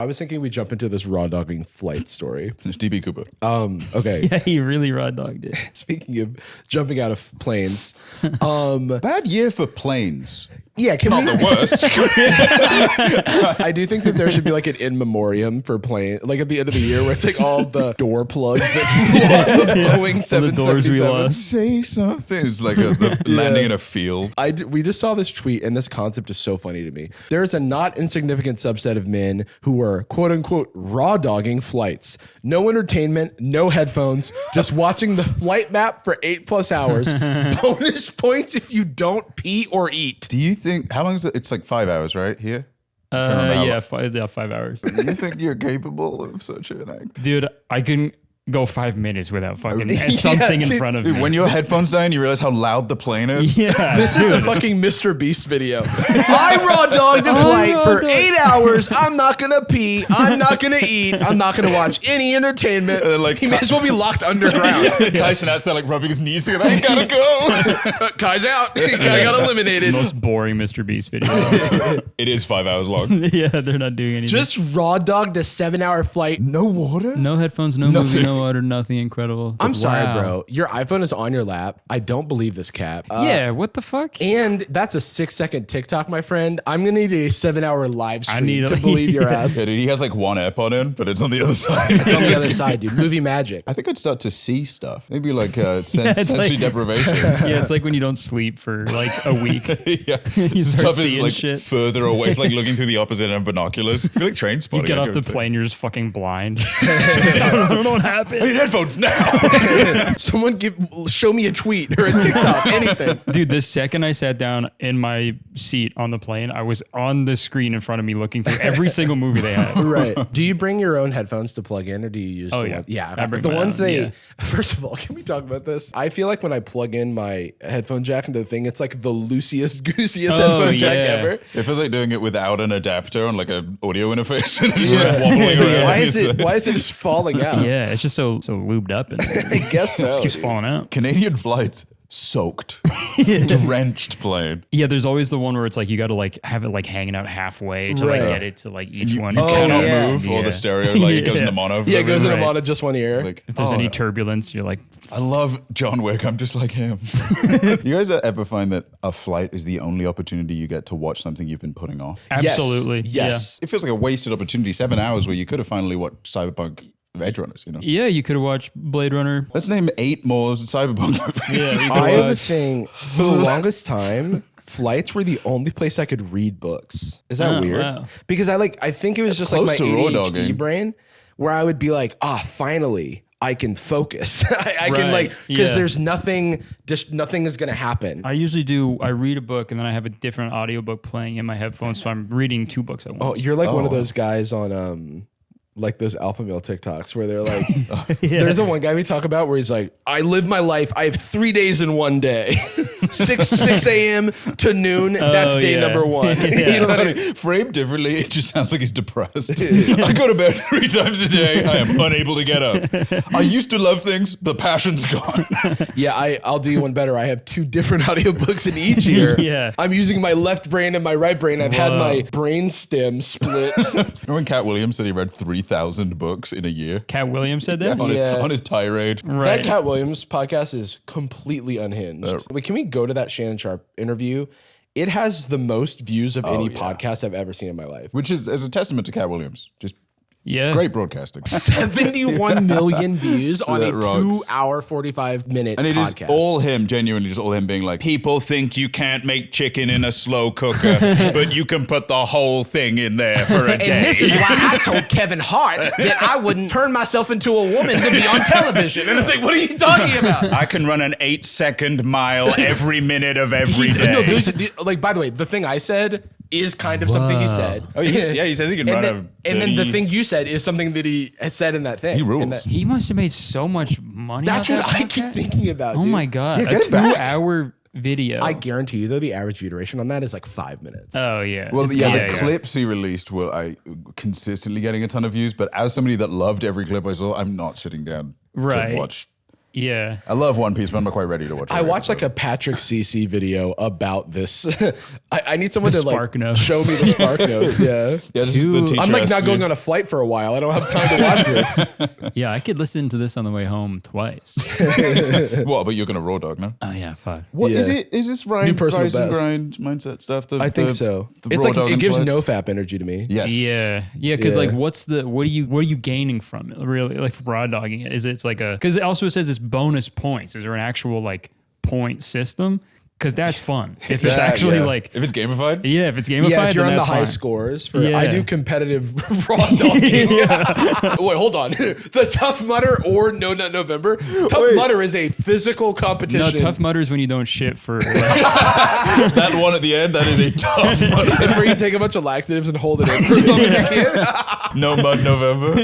I was thinking we jump into this raw-dogging flight story. DB Cooper. Okay. Yeah, he really raw dogged it. Speaking of jumping out of planes, Bad year for planes. yeah, can Not we? the worst. I do think that there should be like an in memoriam for plane, like at the end of the year, where it's like all the door plugs that flew off the Boeing All the doors we 777. lost. Say something. It's like the landing in a field. We just saw this tweet, and this concept is so funny to me. There's a not insignificant subset of men who were quote unquote raw dogging flights. No entertainment, no headphones, just watching the flight map for 8+ hours. Bonus points if you don't pee or eat. Do you think, how long is it? It's like 5 hours, right? Here? trying to remember how Yeah, 5 hours. Do you think you're capable of such an act? Dude, I couldn't go 5 minutes without fucking something in dude. front of me. When your headphones die and you realize how loud the plane is? Yeah, This is a fucking Mr. Beast video. I raw dogged a flight for 8 hours. I'm not gonna pee. I'm not gonna eat. I'm not gonna watch any entertainment. Like, he may as well be locked underground. Kai's out there like rubbing his knees together. I gotta go. Kai's out. Kai got eliminated. Most boring Mr. Beast video. It is 5 hours long. Yeah, they're not doing anything. Just raw dogged a 7-hour flight. No water? no headphones, no movie, no water, nothing incredible. I'm sorry, Wow. bro. Your iPhone is on your lap. I don't believe this cap. Yeah, what the fuck? And that's a 6-second TikTok, my friend. I'm gonna need a 7-hour live stream need to a- believe your ass. Yeah, dude, he has like one AirPod in, but it's on the other side. It's on the other side, dude. Movie magic. I think I'd start to see stuff. Maybe like it's sensory like- deprivation. Yeah, it's like when you don't sleep for like a week. Yeah. You start Stuff is seeing like shit. further away. It's like looking through the opposite end of binoculars. I feel like train spotting. You get I off give the it to- plane, you're just fucking blind. I don't know what I happened. need headphones now. Someone show me a tweet or a TikTok, anything. Dude, the second I sat down in my seat on the plane, I was on the screen in front of me looking through every single movie they had. Right. Do you bring your own headphones to plug in, or do you use Oh, the yeah. one? Yeah. I bring the my ones own, they. yeah. First of all, can we talk about this? I feel like when I plug in my headphone jack into the thing, it's like the loosest, goosiest headphone jack yeah. ever. It feels like doing it without an adapter on like an audio interface. It's just like wobbling around. Why is it just falling out? Yeah, it's just so lubed up and I it guess so. just keeps dude. falling out. Canadian flights soaked, drenched plane. Yeah, there's always the one where it's like you got to like have it like hanging out halfway to Right. like get it to like each one. You cannot yeah. move, or Yeah. the stereo like it goes Yeah. into mono. for Yeah, it some goes in reason. a mono just one ear. Like, If there's oh, any turbulence, you're like, I love John Wick. I'm just like him. You guys ever find that a flight is the only opportunity you get to watch something you've been putting off? absolutely. Yes. It feels like a wasted opportunity. 7 hours where you could have finally watched Cyberpunk Edge Runners, you know? Yeah, you could have watched Blade Runner. Let's name 8 more Cyberpunk movies. Yeah, you could I have a watch. thing. For the longest time, flights were the only place I could read books. Is that Oh, weird? wow. Because I think it was just like my close to ADHD Rawdogging. brain, where I would be like, finally. I can focus. I can Right, like, because yeah. there's nothing, just nothing is going to happen. I usually do, I read a book and then I have a different audiobook playing in my headphones. So I'm reading 2 books at Oh, once. you're like one of Oh. those guys on, like those alpha male TikToks where they're like, there's a one guy we talk about where he's like, I live my life. I have 3 days in one day, 6 a.m. to noon. That's day yeah. number 1. Yeah. You know what I mean? Framed differently, it just sounds like he's depressed. I go to bed 3 times a day. I am unable to get up. I used to love things. The passion's gone. Yeah, I'll do you one better. I have 2 different audiobooks in each ear. Yeah. I'm using my left brain and my right brain. I've had Whoa. my brain stem split. Remember when Cat Williams said he read 3,000 books in a year? Cat Williams said that? Yeah. On his tirade. That Right. Cat Williams podcast is completely unhinged. Wait, can we go to that Shannon Sharp interview? It has the most views of any yeah. podcast I've ever seen in my life. Which is as a testament to Cat Williams. Just Yeah. great broadcasting. 71 million views on That a rocks. 2-hour, 45-minute And it is podcast. all him, genuinely just all him being like, people think you can't make chicken in a slow cooker, but you can put the whole thing in there for a day. And this is why I told Kevin Hart that I wouldn't turn myself into a woman to be on television. And it's like, what are you talking about? I can run an 8-second mile every minute of every day. No, like, by the way, the thing I said is kind of something he said. Oh, yeah, he says he can And run then the thing you said is something that he has said in that thing. He rules. And that- He must have made so much money. that's off what that I keep podcast. thinking about. Oh dude. my God. Yeah, a get it back. 2-hour video. I guarantee you, though, the average view duration on that is like 5 minutes. Oh, yeah. Well, It's- the clips he released were consistently getting a ton of views, but as somebody that loved every clip I saw, I'm not sitting down Right. to watch Yeah. I love One Piece, but I'm not quite ready to watch it. I watched like a Patrick CC video about this. I need someone The to like Spark Notes. show me the Spark Notes. Yeah. Yeah, this is the Dude. teacher I'm like has not to- going on a flight for a while. I don't have time to watch this. Yeah, I could listen to this on the way home twice. What, but you're going to raw dog now? Oh, yeah, fuck. What is Yeah. it? Is this New personal rise and best. grind mindset stuff? I think so. The It's raw like dog it gives flights? no fap energy to me. Yes. Yeah, because Yeah. like, what are you gaining from it? Really, like raw dogging it? Is it's like because it also says it's bonus points. Is there an actual like point system? Because that's fun. If it's actually Yeah. like, if it's gamified. yeah, if it's gamified, Yeah, if you're then on the that's high fine. scores for Yeah. I do competitive raw dogging. Wait, hold on. The Tough Mudder or No Nut November? Tough Mudder is a physical competition. No, Tough Mudder is when you don't shit for. Like, That one at the end, that is a tough one. It's where you take a bunch of laxatives and hold it in for as long as you can. No mud November.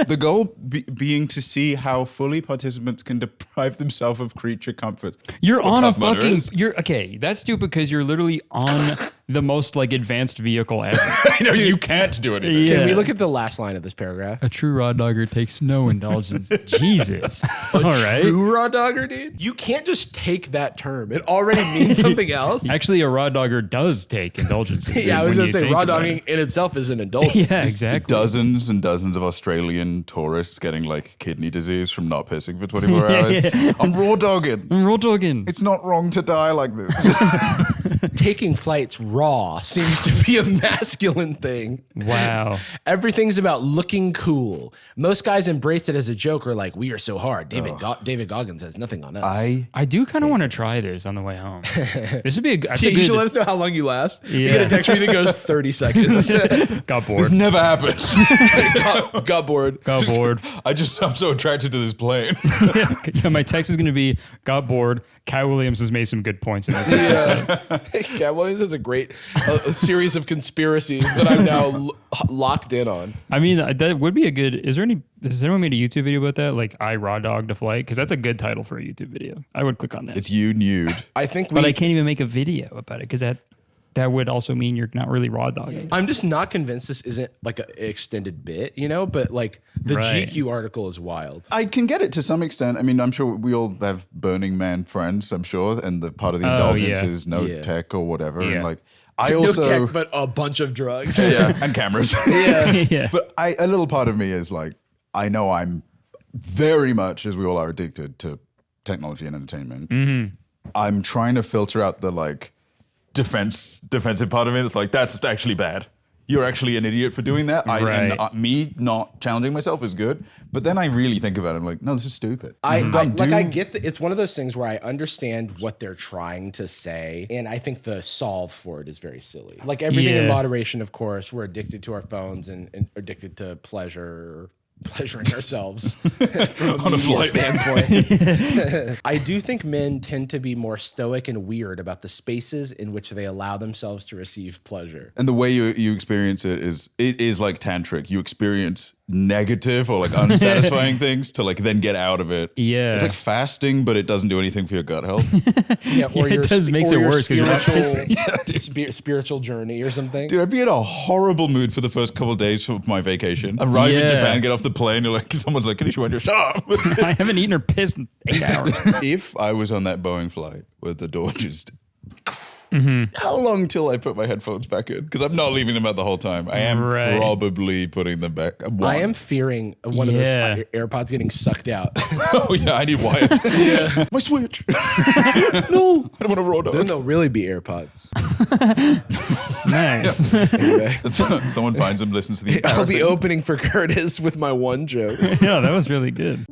The goal being to see how fully participants can deprive themselves of creature comforts. you're what on a Tough Mudder fucking. is. You're okay. That's stupid because you're literally on the most like advanced vehicle ever. I know you can't do anything. Yeah. Can we look at the last line of this paragraph? A true raw dogger takes no indulgence. Jesus. All right. True raw dogger, dude? You can't just take that term. It already means something else. Actually, a raw dogger does take indulgence. Yeah, I was going to say raw dogging in itself is an indulgence. Yeah, exactly. Dozens and dozens of Australian tourists getting like kidney disease from not pissing for 24 hours. Yeah. I'm raw dogging. Raw dogging. It's not wrong to die like this. Taking flights raw seems to be a masculine thing. Wow. Everything's about looking cool. Most guys embrace it as a joke or like, we are so hard. David Goggins has nothing on us. I do kind of want to try this on the way home. This would be that's a Yeah, you should good. let us know how long you last. You Yeah. get a text me that goes 30 seconds. Got This bored. never happens. got bored. Got bored. I'm so attracted to this plane. Yeah, my text is going to be got bored. Kai Williams has made some good points in this. Yeah. Cat Williams has a great a series of conspiracies that I'm now locked in on. I mean, that would be a good. Has anyone made a YouTube video about that? Like, I raw dogged a flight? Because that's a good title for a YouTube video. I would click on that. It's you nude. I think But I can't even make a video about it because that would also mean you're not really raw dogging. I'm just not convinced this isn't like an extended bit, you know, but like the Right. GQ article is wild. I can get it to some extent. I mean, I'm sure we all have Burning Man friends, I'm sure, and the part of the indulgence yeah. is no Yeah. tech or whatever. Yeah. And like, I also, no tech, but a bunch of drugs. yeah, and cameras. Yeah. Yeah. But a little part of me is like, I know I'm very much, as we all are, addicted to technology and entertainment. Mm-hmm. I'm trying to filter out the like defensive part of me that's like, that's actually bad. You're actually an idiot for doing that. Right. Me not challenging myself is good. But then I really think about it. I'm like, no, this is stupid. I Dumb. get that it's one of those things where I understand what they're trying to say, and I think the solve for it is very silly. Like everything in Yeah. moderation, of course. We're addicted to our phones and addicted to pleasuring ourselves from On a media flight. standpoint. I do think men tend to be more stoic and weird about the spaces in which they allow themselves to receive pleasure. And the way you experience it is like tantric. You experience negative or like unsatisfying things to like then get out of it. Yeah. It's like fasting, but it doesn't do anything for your gut health. Yeah, or Yeah, it does makes or it your worse 'cause you're not spiritual journey or something. Dude, I'd be in a horrible mood for the first couple of days of my vacation. Arrive in Yeah. Japan, get off the plane, you're like, someone's like, Konnichiwa, shut up. I haven't eaten or pissed in 8 hours. If I was on that Boeing flight where the door just... Mm-hmm. How long till I put my headphones back in? Because I'm not leaving them out the whole time. I am Right. probably putting them back. I am fearing one of Yeah. those AirPods getting sucked out. Oh yeah, I need Wyatt. My Switch. No, I don't want to roll Then dog. they'll really be AirPods. Nice. Anyway, Someone finds them, listens to the. I'll be thing. opening for Kurtis with my one joke. Yeah, that was really good.